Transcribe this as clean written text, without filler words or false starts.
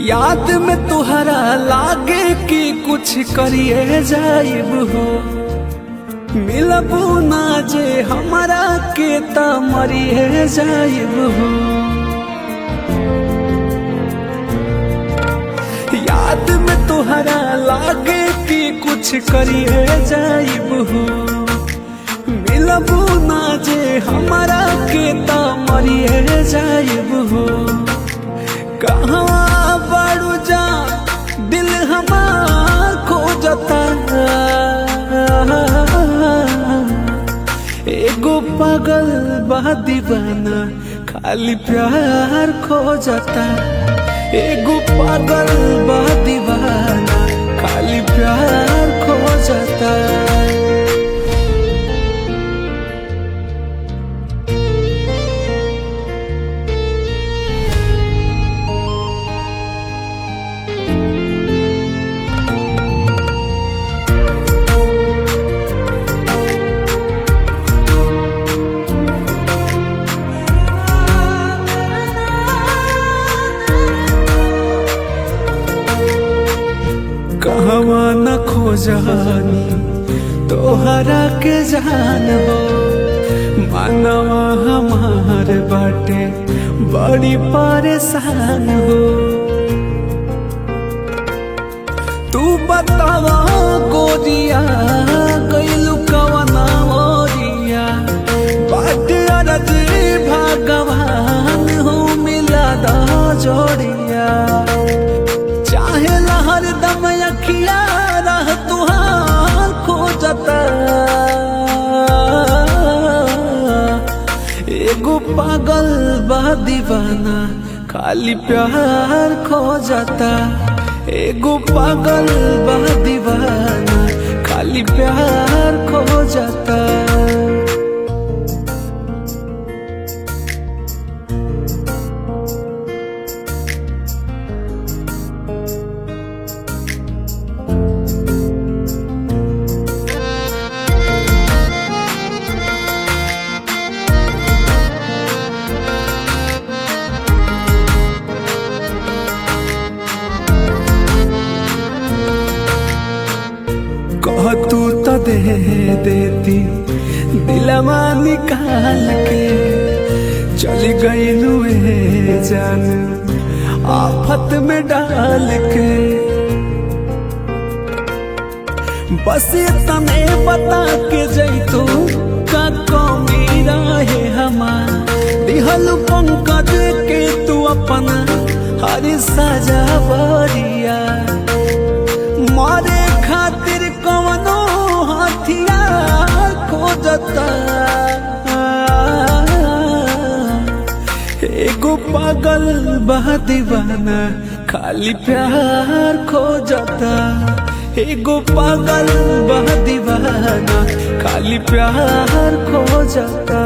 याद में तुहरा लागे कि कुछ करिए जाइब हो, मिलबू ना जे हमारा के त मरिए जाइब हो। याद में तुहरा लागे कि कुछ करिए जाइब हो, मिलबू ना जे हमारा के त मरिए जाइब हो। कहाँ बारू जा दिल हमार खोजता, एगो पागल बा दीवाना खाली प्यार खोजता। एगो पागल बा दीवाना खाली प्यार खोजता। कहवा न खोजानी तोहरा के जानबो, मानवा हमार बाटे बड़ी परेशान हो। तू बतावा गोरिया कैलू कवना ओरिया, बाटे अरज भगवान हो मिला दा जोड़िया। चाहे लहर दम अखिया रह तुहार खोजता, एगो पागल बा दीवाना खाली प्यार खोजता। एगो पागल बा दीवाना खाली प्यार खोजता। कह तू तो दे देती दिलवा निकाल के, चली गई लुए जान आफत में डाल के। बस तने बता के जैतू का कमी रहे हमार, दिहल पंकज के तू अपना हर सजा बरिया। मारे खातिर कवनो हथियार खोजता, एगो पागल बा दीवाना खाली प्यार खोजता। एगो पागल बा दीवाना खाली प्यार खोजता।